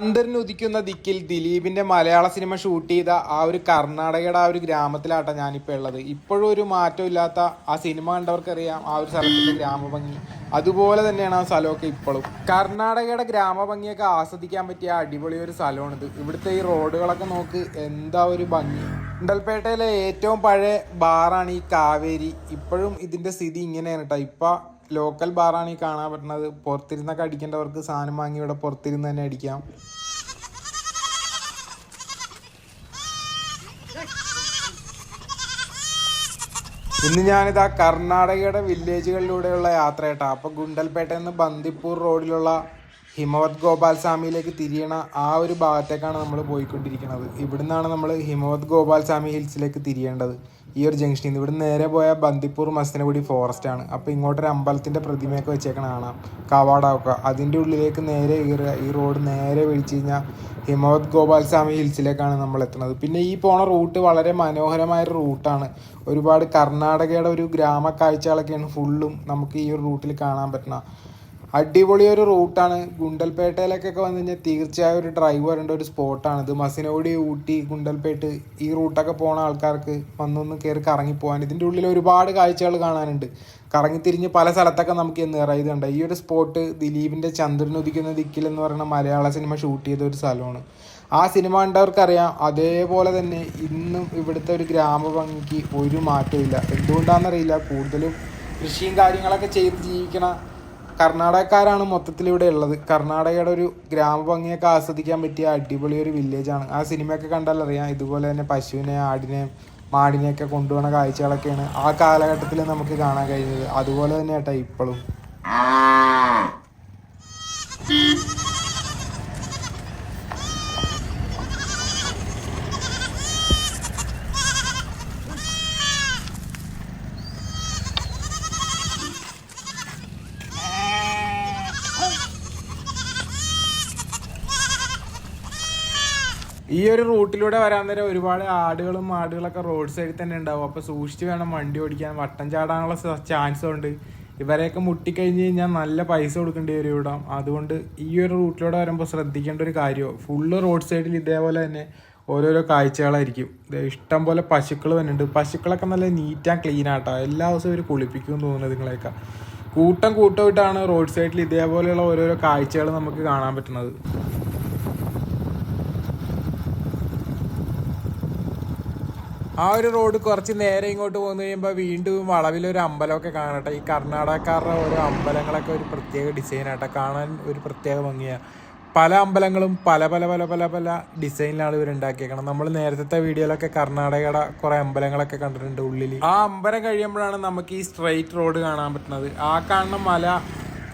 ചന്ദ്രൻ ഉദിക്കുന്ന ദിക്കിൽ ദിലീപിന്റെ മലയാള സിനിമ ഷൂട്ട് ചെയ്ത ആ ഒരു കർണാടകയുടെ ആ ഒരു ഗ്രാമത്തിലാട്ടാ ഞാനിപ്പോൾ ഉള്ളത്. ഇപ്പോഴും ഒരു മാറ്റം ഇല്ലാത്ത ആ സിനിമ കണ്ടവർക്കറിയാം ആ ഒരു സ്ഥലത്തിന്റെ ഗ്രാമഭംഗി. അതുപോലെ തന്നെയാണ് ആ സ്ഥലമൊക്കെ ഇപ്പോഴും. കർണാടകയുടെ ഗ്രാമഭംഗിയൊക്കെ ആസ്വദിക്കാൻ പറ്റിയ അടിപൊളി ഒരു സ്ഥലമാണിത്. ഇവിടുത്തെ ഈ റോഡുകളൊക്കെ നോക്ക്, എന്താ ഒരു ഭംഗി. ഗുണ്ടൽപേട്ടയിലെ ഏറ്റവും പഴയ ബാറാണ് ഈ കാവേരി. ഇപ്പോഴും ഇതിന്റെ സ്ഥിതി ഇങ്ങനെയാണ് കേട്ടോ. ഇപ്പൊ ലോക്കൽ ബാറാണ് ഈ കാണാൻ പറ്റുന്നത്. പുറത്തിരുന്നൊക്കെ അടിക്കേണ്ടവർക്ക് സാധനം വാങ്ങി ഇവിടെ പുറത്തിരുന്ന് തന്നെ അടിക്കാം. ഇന്ന് ഞാനിതാ കർണാടകയുടെ വില്ലേജുകളിലൂടെയുള്ള യാത്ര കേട്ടോ. അപ്പോൾ ഗുണ്ടൽപേട്ടയിൽ നിന്ന് ബന്ദിപ്പൂർ റോഡിലുള്ള ഹിമവത് ഗോപാൽസ്വാമിയിലേക്ക് തിരിയണ ആ ഒരു ഭാഗത്തേക്കാണ് നമ്മൾ പോയിക്കൊണ്ടിരിക്കുന്നത്. ഇവിടുന്നാണ് നമ്മൾ ഹിമവത് ഗോപാൽസ്വാമി ഹിൽസിലേക്ക് തിരിയേണ്ടത്. ഈ ഒരു ജംഗ്ഷനിൽ നിന്ന് ഇവിടെ നേരെ പോയാൽ ബന്ദിപ്പൂർ മസനഗുഡി ഫോറസ്റ്റ് ആണ്. അപ്പോൾ ഇങ്ങോട്ടൊരു അമ്പലത്തിൻ്റെ പ്രതിമയൊക്കെ വെച്ചേക്കണ കാണാം, കവാടമൊക്കെ. അതിൻ്റെ ഉള്ളിലേക്ക് നേരെ ഈ റോഡ് നേരെ വിളിച്ചു കഴിഞ്ഞാൽ ഹിമവത് ഗോപാൽസ്വാമി ഹിൽസിലേക്കാണ് നമ്മൾ എത്തുന്നത്. പിന്നെ ഈ പോണ റൂട്ട് വളരെ മനോഹരമായൊരു റൂട്ടാണ്. ഒരുപാട് കർണാടകയുടെ ഒരു ഗ്രാമ കാഴ്ചകളൊക്കെയാണ് ഫുള്ളും നമുക്ക് ഈ ഒരു റൂട്ടിൽ കാണാൻ പറ്റുന്ന അടിപൊളി ഒരു റൂട്ടാണ്. ഗുണ്ടൽപേട്ടയിലേക്കൊക്കെ വന്നു കഴിഞ്ഞാൽ തീർച്ചയായും ഒരു ഡ്രൈവ് വരേണ്ട ഒരു സ്പോട്ടാണിത്. മസിനഗുഡി, ഊട്ടി, ഗുണ്ടൽപേട്ട് ഈ റൂട്ടൊക്കെ പോണ ആൾക്കാർക്ക് വന്നൊന്ന് കയറി കറങ്ങിപ്പോകാൻ. ഇതിൻ്റെ ഉള്ളിൽ ഒരുപാട് കാഴ്ചകൾ കാണാനുണ്ട്. കറങ്ങിത്തിരിഞ്ഞ് പല സ്ഥലത്തൊക്കെ നമുക്ക് ഇത് കണ്ട ഈ ഒരു സ്പോട്ട് ദിലീപിൻ്റെ ചന്ദ്രൻ ഉദിക്കുന്ന ദിക്കിൽ എന്ന് പറയുന്ന മലയാള സിനിമ ഷൂട്ട് ചെയ്ത ഒരു സ്ഥലമാണ്. ആ സിനിമ കണ്ടവർക്കറിയാം. അതേപോലെ തന്നെ ഇന്നും ഇവിടുത്തെ ഒരു ഗ്രാമഭംഗിക്ക് ഒരു മാറ്റവും ഇല്ല. എന്തുകൊണ്ടാണെന്നറിയില്ല. കൂടുതലും കൃഷിയും കാര്യങ്ങളൊക്കെ ചെയ്ത് ജീവിക്കണ കർണാടകക്കാരാണ് മൊത്തത്തിൽ ഇവിടെ ഉള്ളത്. കർണാടകയുടെ ഒരു ഗ്രാമഭംഗിയൊക്കെ ആസ്വദിക്കാൻ പറ്റിയ അടിപൊളി ഒരു വില്ലേജാണ്. ആ സിനിമയൊക്കെ കണ്ടാൽ അറിയാം. ഇതുപോലെ തന്നെ പശുവിനെ, ആടിനെയും മാടിനെയൊക്കെ കൊണ്ടുപോകുന്ന കാഴ്ചകളൊക്കെയാണ് ആ കാലഘട്ടത്തിൽ നമുക്ക് കാണാൻ കഴിഞ്ഞത്. അതുപോലെ തന്നെ കേട്ടോ ഇപ്പോഴും. ഈ ഒരു റൂട്ടിലൂടെ വരാൻ നേരം ഒരുപാട് ആടുകളും മാടുകളൊക്കെ റോഡ് സൈഡിൽ തന്നെ ഉണ്ടാവും. അപ്പോൾ സൂക്ഷിച്ച് വേണം വണ്ടി ഓടിക്കാൻ. വട്ടം ചാടാനുള്ള ചാൻസ് ഉണ്ട്. ഇവരെയൊക്കെ മുട്ടിക്കഴിഞ്ഞ് കഴിഞ്ഞാൽ നല്ല പൈസ കൊടുക്കേണ്ടി വരും ഇവിടെ. അതുകൊണ്ട് ഈ ഒരു റൂട്ടിലൂടെ വരുമ്പോൾ ശ്രദ്ധിക്കേണ്ട ഒരു കാര്യമോ, ഫുള്ള് റോഡ് സൈഡിൽ ഇതേപോലെ തന്നെ ഓരോരോ കാഴ്ചകളായിരിക്കും. ഇഷ്ടം പോലെ പശുക്കൾ വരുന്നുണ്ട്. പശുക്കളൊക്കെ നല്ല നീറ്റ് ആൻഡ് ക്ലീൻ ആട്ടോ. എല്ലാ ദിവസവും ഇവർ കുളിപ്പിക്കുമെന്ന് തോന്നുന്നത്. നിങ്ങളെയൊക്കെ കൂട്ടമായിട്ടാണ് റോഡ് സൈഡിൽ ഇതേപോലെയുള്ള ഓരോരോ കാഴ്ചകൾ നമുക്ക് കാണാൻ പറ്റുന്നത്. ആ ഒരു റോഡ് കുറച്ച് നേരെ ഇങ്ങോട്ട് പോന്നു കഴിയുമ്പോൾ വീണ്ടും വളവിലൊരു അമ്പലമൊക്കെ കാണട്ടെ. ഈ കർണാടകക്കാരുടെ ഓരോ അമ്പലങ്ങളൊക്കെ ഒരു പ്രത്യേക ഡിസൈനാട്ടെ. കാണാൻ ഒരു പ്രത്യേക ഭംഗിയാണ്. പല അമ്പലങ്ങളും പല പല പല പല പല ഡിസൈനിലാണ് ഇവർ ഉണ്ടാക്കിയേക്കണം. നമ്മൾ നേരത്തെ വീഡിയോയിലൊക്കെ കർണാടകയുടെ കുറേ അമ്പലങ്ങളൊക്കെ കണ്ടിട്ടുണ്ട് ഉള്ളിൽ. ആ അമ്പലം കഴിയുമ്പോഴാണ് നമുക്ക് ഈ സ്ട്രെയിറ്റ് റോഡ് കാണാൻ പറ്റുന്നത്. ആ കാണുന്ന മല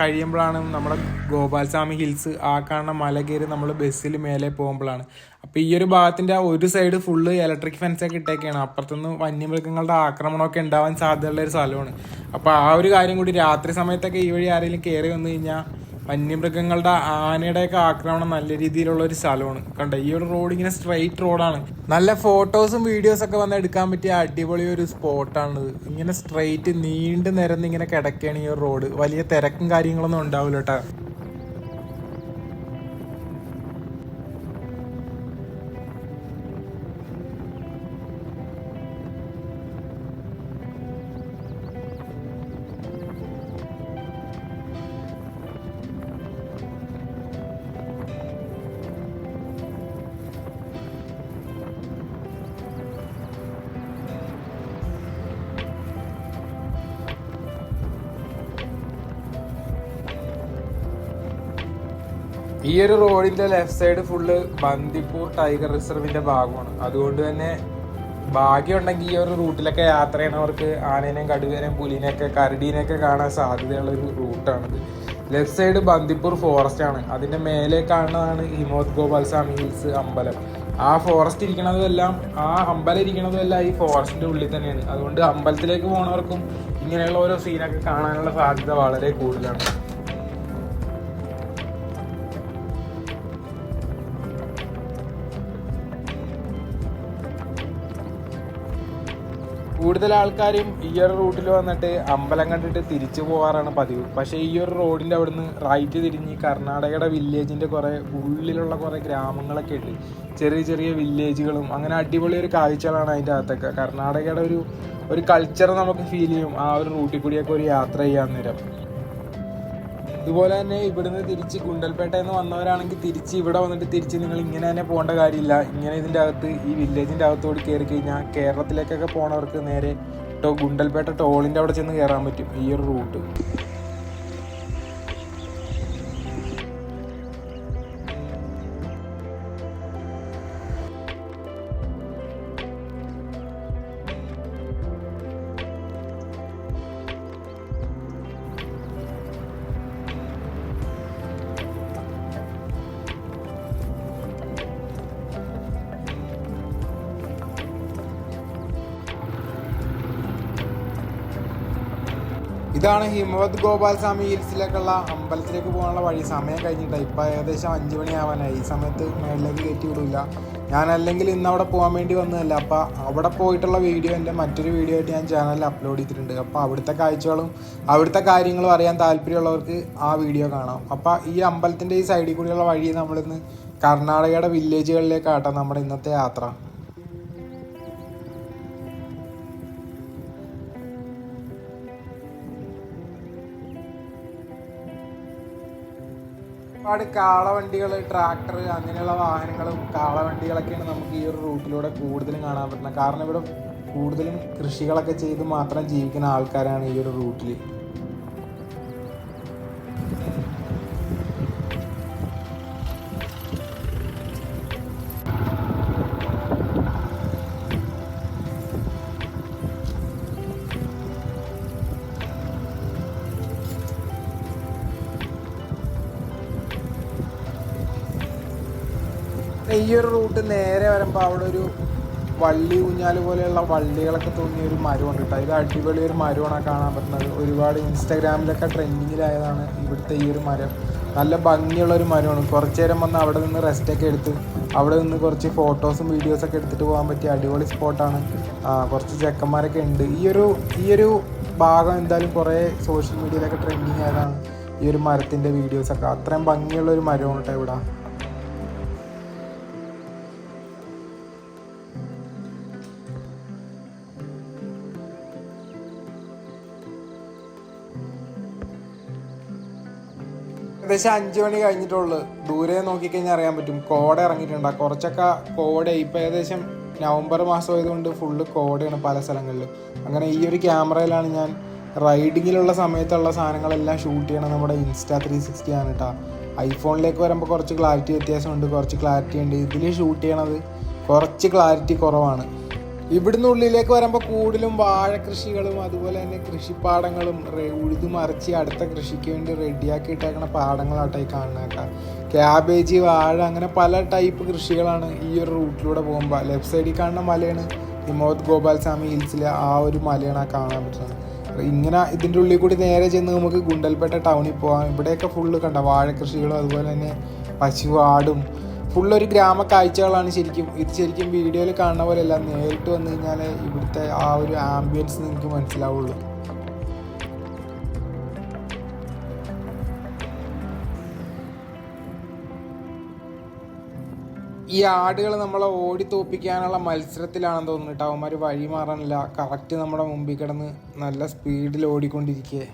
കഴിയുമ്പോഴാണ് നമ്മുടെ ഗോപാൽസ്വാമി ഹിൽസ്. ആ കാണുന്ന മല കയറി നമ്മൾ ബസ്സിൽ മേലെ പോകുമ്പോഴാണ്. അപ്പോൾ ഈ ഒരു ഭാഗത്തിൻ്റെ ആ ഒരു സൈഡ് ഫുള്ള് ഇലക്ട്രിക് ഫെൻസൊക്കെ ഇട്ടേക്കാണ്. അപ്പുറത്തുനിന്ന് വന്യമൃഗങ്ങളുടെ ആക്രമണമൊക്കെ ഉണ്ടാവാൻ സാധ്യതയുള്ള ഒരു സ്ഥലമാണ്. അപ്പോൾ ആ ഒരു കാര്യം കൂടി, രാത്രി സമയത്തൊക്കെ ഈ വഴി ആരെങ്കിലും കയറി വന്നു കഴിഞ്ഞാൽ വന്യമൃഗങ്ങളുടെ, ആനയുടെയൊക്കെ ആക്രമണം നല്ല രീതിയിലുള്ള ഒരു സ്ഥലമാണ്. കണ്ട ഈ ഒരു റോഡ് ഇങ്ങനെ സ്ട്രെയിറ്റ് റോഡാണ്. നല്ല ഫോട്ടോസും വീഡിയോസൊക്കെ വന്ന് എടുക്കാൻ പറ്റിയ അടിപൊളി ഒരു സ്പോട്ടാണിത്. ഇങ്ങനെ സ്ട്രെയിറ്റ് നീണ്ടു നിരന്ന് ഇങ്ങനെ കിടക്കുകയാണ് ഈ ഒരു റോഡ്. വലിയ തിരക്കും കാര്യങ്ങളൊന്നും ഉണ്ടാവില്ല കേട്ടോ. ഈ ഒരു റോഡിന്റെ left side full Bandipur tiger റിസർവിന്റെ ഭാഗമാണ്. അതുകൊണ്ട് തന്നെ ഭാഗ്യമുണ്ടെങ്കിൽ ഈ ഒരു റൂട്ടിലൊക്കെ യാത്ര ചെയ്യണവർക്ക് ആനേനെയും കടുവേനെയും പുലിനെയൊക്കെ കരടീനെയൊക്കെ കാണാൻ സാധ്യതയുള്ള ഒരു റൂട്ടാണിത്. ലെഫ്റ്റ് സൈഡ് ബന്ദിപ്പൂർ ഫോറസ്റ്റ് ആണ്. അതിന്റെ മേലെ കാണുന്നതാണ് ഹിമവത് ഗോപാൽസ്വാമി ഹിൽസ് അമ്പലം. ആ ഫോറസ്റ്റ് ഇരിക്കണതെല്ലാം, ആ അമ്പലം ഇരിക്കണതെല്ലാം ഈ ഫോറസ്റ്റിന്റെ ഉള്ളിൽ തന്നെയാണ്. അതുകൊണ്ട് അമ്പലത്തിലേക്ക് പോകുന്നവർക്കും ഇങ്ങനെയുള്ള ഓരോ സീനൊക്കെ കാണാനുള്ള സാധ്യത വളരെ കൂടുതലാണ്. കൂടുതൽ ആൾക്കാരും ഈ ഒരു റൂട്ടിൽ വന്നിട്ട് അമ്പലം കണ്ടിട്ട് തിരിച്ചു പോകാറാണ് പതിവ്. പക്ഷേ ഈ ഒരു റോഡിൻ്റെ അവിടുന്ന് റൈറ്റ് തിരിഞ്ഞ് കർണാടകയുടെ വില്ലേജിൻ്റെ കുറേ ഉള്ളിലുള്ള കുറേ ഗ്രാമങ്ങളൊക്കെ ഉണ്ട്, ചെറിയ ചെറിയ വില്ലേജുകളും. അങ്ങനെ അടിപൊളി ഒരു കാഴ്ചകളാണ് അതിൻ്റെ അകത്തൊക്കെ. കർണാടകയുടെ ഒരു കൾച്ചർ നമുക്ക് ഫീൽ ചെയ്യും ആ ഒരു റൂട്ടിൽ കൂടിയൊക്കെ ഒരു യാത്ര ചെയ്യാൻ നേരം. ഇതുപോലെ തന്നെ ഇവിടുന്ന് തിരിച്ച് ഗുണ്ടൽപേട്ടയിൽ നിന്ന് വന്നവരാണെങ്കിൽ തിരിച്ച് ഇവിടെ വന്നിട്ട് തിരിച്ച് നിങ്ങൾ ഇങ്ങനെ തന്നെ പോകേണ്ട കാര്യമില്ല. ഇങ്ങനെ ഇതിൻ്റെ അകത്ത് ഈ വില്ലേജിൻ്റെ അകത്തോട് കയറി കഴിഞ്ഞാൽ കേരളത്തിലേക്കൊക്കെ പോണവർക്ക് നേരെ ഗുണ്ടൽപേട്ട ടോളിൻ്റെ അവിടെ ചെന്ന് കയറാൻ പറ്റും ഈ ഒരു റൂട്ട്. ഇതാണ് ഹിമവത് ഗോപാൽസ്വാമി ഹിൽസിലേക്കുള്ള അമ്പലത്തിലേക്ക് പോകാനുള്ള വഴി. സമയം കഴിഞ്ഞിട്ടാണ്, ഇപ്പം ഏകദേശം 5 മണിയാവാനായി. ഈ സമയത്ത് മേളിലേക്ക് കയറ്റി വിടില്ല. ഞാനല്ലെങ്കിൽ ഇന്ന് അവിടെ പോകാൻ വേണ്ടി വന്നതല്ല. അപ്പോൾ അവിടെ പോയിട്ടുള്ള വീഡിയോ എൻ്റെ മറ്റൊരു വീഡിയോ ആയിട്ട് ഞാൻ ചാനലിൽ അപ്ലോഡ് ചെയ്തിട്ടുണ്ട്. അപ്പോൾ അവിടുത്തെ കാഴ്ചകളും അവിടുത്തെ കാര്യങ്ങളും അറിയാൻ താല്പര്യമുള്ളവർക്ക് ആ വീഡിയോ കാണാം. അപ്പോൾ ഈ അമ്പലത്തിൻ്റെ ഈ സൈഡിൽ കൂടിയുള്ള വഴി നമ്മളിന്ന് കർണാടകയുടെ വില്ലേജുകളിലേക്കാട്ടോ നമ്മുടെ ഇന്നത്തെ യാത്ര. ഒരുപാട് കാളവണ്ടികൾ, ട്രാക്ടർ, അങ്ങനെയുള്ള വാഹനങ്ങളും കാളവണ്ടികളൊക്കെയാണ് നമുക്ക് ഈ ഒരു റൂട്ടിലൂടെ കൂടുതലും കാണാൻ പറ്റുന്നത്. കാരണം ഇവിടെ കൂടുതലും കൃഷികളൊക്കെ ചെയ്ത് മാത്രം ജീവിക്കുന്ന ആൾക്കാരാണ് ഈ ഒരു റൂട്ടിൽ. ഈ ഒരു റൂട്ട് നേരെ വരുമ്പോൾ അവിടെ ഒരു വള്ളി ഊഞ്ഞാൽ പോലെയുള്ള വള്ളികളൊക്കെ തോന്നിയ ഒരു മരമുണ്ട് കേട്ടോ. ഇത് അടിപൊളി ഒരു മരമാണ് കാണാൻ പറ്റുന്നത്. ഒരുപാട് ഇൻസ്റ്റാഗ്രാമിലൊക്കെ ട്രെൻഡിങ്ങിലായതാണ് ഇവിടുത്തെ ഈ ഒരു മരം. നല്ല ഭംഗിയുള്ള ഒരു മരമാണ്. കുറച്ച് നേരം വന്ന് അവിടെ നിന്ന് റെസ്റ്റൊക്കെ എടുത്ത് അവിടെ നിന്ന് കുറച്ച് ഫോട്ടോസും വീഡിയോസൊക്കെ എടുത്തിട്ട് പോകാൻ പറ്റിയ അടിപൊളി സ്പോട്ടാണ്. കുറച്ച് ചെക്കന്മാരൊക്കെ ഉണ്ട്. ഈ ഒരു ഭാഗം എന്തായാലും കുറേ സോഷ്യൽ മീഡിയയിലൊക്കെ ട്രെൻഡിങ് ആയതാണ് ഈ ഒരു മരത്തിൻ്റെ വീഡിയോസൊക്കെ. അത്രയും ഭംഗിയുള്ള ഒരു മരമാണ് കേട്ടോ ഇവിടെ. ഏകദേശം 5 മണി കഴിഞ്ഞിട്ടുള്ളൂ. ദൂരെ നോക്കിക്കഴിഞ്ഞാൽ അറിയാൻ പറ്റും കോട ഇറങ്ങിയിട്ടുണ്ട്. കുറച്ചൊക്കെ കോട ഇപ്പം ഏകദേശം നവംബർ മാസം ആയതുകൊണ്ട് ഫുള്ള് കോടയാണ് പല സ്ഥലങ്ങളിലും. അങ്ങനെ ഈ ഒരു ക്യാമറയിലാണ് ഞാൻ റൈഡിങ്ങിലുള്ള സമയത്തുള്ള സാധനങ്ങളെല്ലാം ഷൂട്ട് ചെയ്യണം. നമ്മുടെ Insta360 ആണ് കേട്ടോ. ഐഫോണിലേക്ക് വരുമ്പോൾ കുറച്ച് ക്ലാരിറ്റി വ്യത്യാസമുണ്ട്, കുറച്ച് ക്ലാരിറ്റി ഉണ്ട്. ഇതിൽ ഷൂട്ട് ചെയ്യണത് കുറച്ച് ക്ലാരിറ്റി കുറവാണ്. ഇവിടുന്ന് ഉള്ളിലേക്ക് വരുമ്പോൾ കൂടുതലും വാഴ കൃഷികളും അതുപോലെ തന്നെ കൃഷിപ്പാടങ്ങളും ഉഴുതുമറിച്ച് അടുത്ത കൃഷിക്ക് വേണ്ടി റെഡിയാക്കി ഇട്ടേക്കണ പാടങ്ങളാട്ടോ ഈ കാണുന്നേക്ക. ക്യാബേജ്, വാഴ, അങ്ങനെ പല ടൈപ്പ് കൃഷികളാണ് ഈ ഒരു റൂട്ടിലൂടെ പോകുമ്പോൾ. ലെഫ്റ്റ് സൈഡിൽ കാണുന്ന മലയാണ് ഹിമവത് ഗോപാൽസ്വാമി ഹിൽസിലെ ആ ഒരു മലയാണ് കാണാൻ പറ്റുന്നത്. ഇങ്ങനെ ഇതിൻ്റെ ഉള്ളിൽ കൂടി നേരെ ചെന്ന് നമുക്ക് ഗുണ്ടൽപേട്ട ടൗണിൽ പോകാം. ഇവിടെയൊക്കെ ഫുള്ള് കണ്ട വാഴ കൃഷികളും അതുപോലെ തന്നെ പശു, ആടും, ഫുള്ളൊരു ഗ്രാമ കാഴ്ചകളാണ്. ഇത് ശരിക്കും വീഡിയോയിൽ കാണുന്ന പോലെയല്ല, നേരിട്ട് വന്നു കഴിഞ്ഞാൽ ഇവിടുത്തെ ആ ഒരു ആംബിയൻസ് നിങ്ങൾക്ക് മനസ്സിലാവുള്ളൂ. ഈ ആടുകൾ നമ്മളെ ഓടി തോപ്പിക്കാനുള്ള മത്സരത്തിലാണെന്ന് തോന്നുന്നു കേട്ടോ. അവന്മാർ വഴി മാറാനില്ല, കറക്റ്റ് നമ്മുടെ മുമ്പിൽ കിടന്ന് നല്ല സ്പീഡിൽ ഓടിക്കൊണ്ടിരിക്കുക.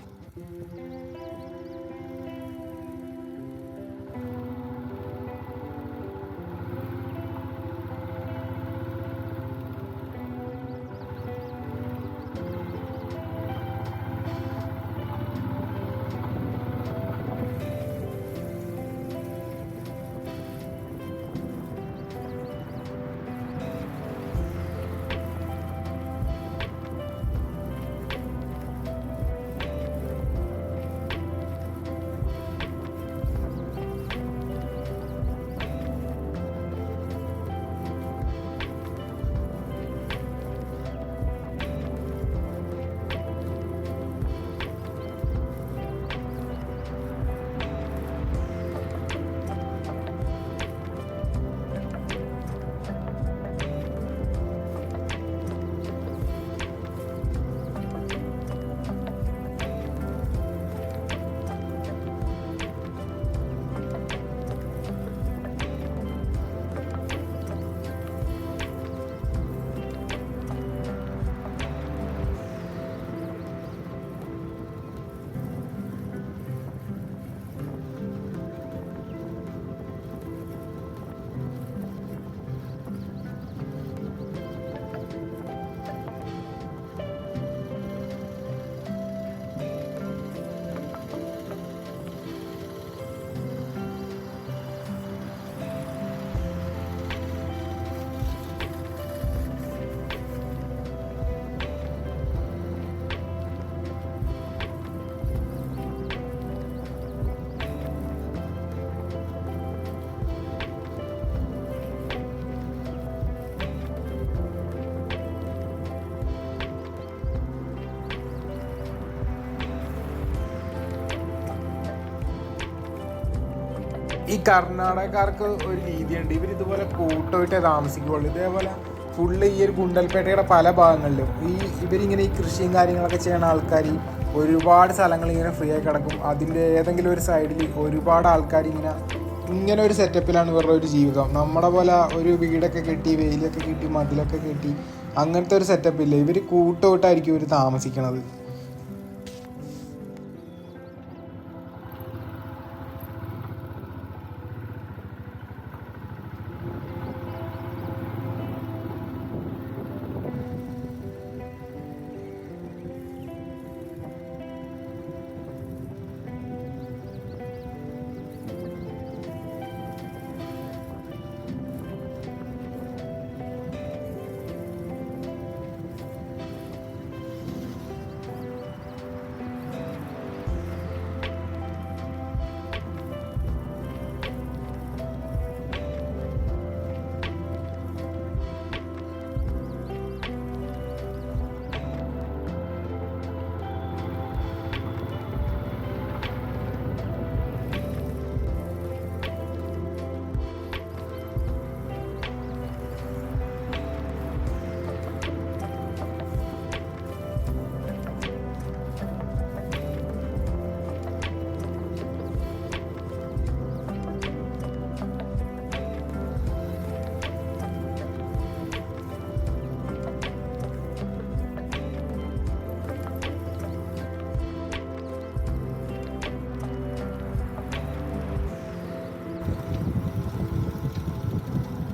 ഈ കർണാടകക്കാർക്ക് ഒരു രീതിയുണ്ട്, ഇവരിതുപോലെ കൂട്ടമായിട്ടേ താമസിക്കുകയുള്ളൂ. ഇതേപോലെ ഫുള്ള് ഈ ഒരു ഗുണ്ടൽപേട്ടയുടെ പല ഭാഗങ്ങളിലും ഇവരിങ്ങനെ ഈ കൃഷിയും കാര്യങ്ങളൊക്കെ ചെയ്യുന്ന ആൾക്കാർ ഒരുപാട് സ്ഥലങ്ങൾ ഇങ്ങനെ ഫ്രീ ആയി കിടക്കും. അതിൻ്റെ ഏതെങ്കിലും ഒരു സൈഡിൽ ഒരുപാട് ആൾക്കാർ ഇങ്ങനെ ഒരു സെറ്റപ്പിലാണ് ഇവരുടെ ഒരു ജീവിതം. നമ്മുടെ പോലെ ഒരു വീടൊക്കെ കെട്ടി വെയിലൊക്കെ കെട്ടി മതിലൊക്കെ കെട്ടി അങ്ങനത്തെ ഒരു സെറ്റപ്പില്ല. ഇവർ കൂട്ടമായിട്ടായിരിക്കും ഇവർ താമസിക്കണത്.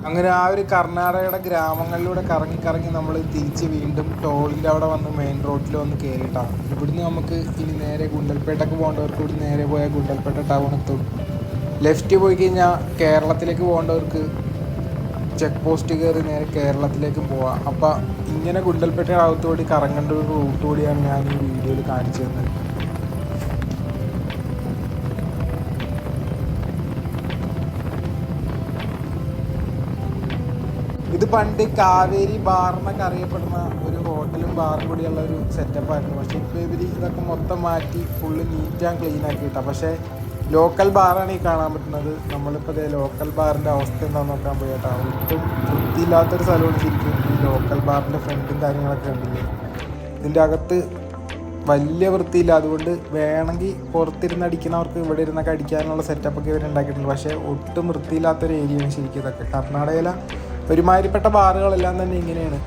അങ്ങനെ ആ ഒരു കർണാടകയുടെ ഗ്രാമങ്ങളിലൂടെ കറങ്ങി കറങ്ങി നമ്മൾ തിരിച്ച് വീണ്ടും ടോളിൻ്റെ അവിടെ വന്ന് മെയിൻ റോഡിൽ വന്ന് കയറിയിട്ടാണ്. ഇവിടുന്ന് നമുക്ക് ഇനി നേരെ ഗുണ്ടൽപേട്ടക്ക് പോകേണ്ടവർക്ക് ഇവിടെ നേരെ പോയാൽ ഗുണ്ടൽപേട്ട ടൗൺ എത്തും. ലെഫ്റ്റ് പോയി കഴിഞ്ഞാൽ കേരളത്തിലേക്ക് പോകേണ്ടവർക്ക് ചെക്ക് പോസ്റ്റ് കയറി നേരെ കേരളത്തിലേക്കും പോവാം. അപ്പം ഇങ്ങനെ ഗുണ്ടൽപേട്ട അകത്തുകൂടി കറങ്ങേണ്ട ഒരു റൂട്ട് കൂടിയാണ് ഞാൻ ഈ വീഡിയോയിൽ കാണിച്ചു തന്നത്. ഇത് പണ്ട് കാവേരി ബാർ എന്നൊക്കെ അറിയപ്പെടുന്ന ഒരു ഹോട്ടലും ബാറും കൂടിയുള്ള ഒരു സെറ്റപ്പായിരുന്നു. പക്ഷേ ഇപ്പോൾ ഇവർ ഇതൊക്കെ മൊത്തം മാറ്റി ഫുള്ള് നീറ്റ് ആൻഡ് ക്ലീൻ ആക്കിയിട്ടാണ്. പക്ഷേ ലോക്കൽ ബാറാണ് ഈ കാണാൻ പറ്റുന്നത്. നമ്മളിപ്പോൾ അതേ ലോക്കൽ ബാറിൻ്റെ അവസ്ഥ എന്താണെന്ന് നോക്കാൻ പോയിട്ടാണ്. ഒട്ടും വൃത്തിയില്ലാത്തൊരു സ്ഥലമാണ് ശരിക്കും ഈ ലോക്കൽ ബാറിൻ്റെ ഫ്രണ്ടും കാര്യങ്ങളൊക്കെ ഉണ്ടല്ലേ. ഇതിൻ്റെ അകത്ത് വലിയ വൃത്തിയില്ല. അതുകൊണ്ട് വേണമെങ്കിൽ പുറത്തിരുന്ന് അടിക്കുന്നവർക്ക് ഇവിടെ ഇരുന്നൊക്കെ അടിക്കാനുള്ള സെറ്റപ്പൊക്കെ ഇവർ ഉണ്ടാക്കിയിട്ടുണ്ട്. പക്ഷേ ഒട്ടും വൃത്തിയില്ലാത്തൊരു ഏരിയയാണ് ശരിക്കും ഇതൊക്കെ. കർണാടകയിലെ ഒരുമാതിരിപ്പെട്ട ബാറുകളെല്ലാം തന്നെ ഇങ്ങനെയാണ്.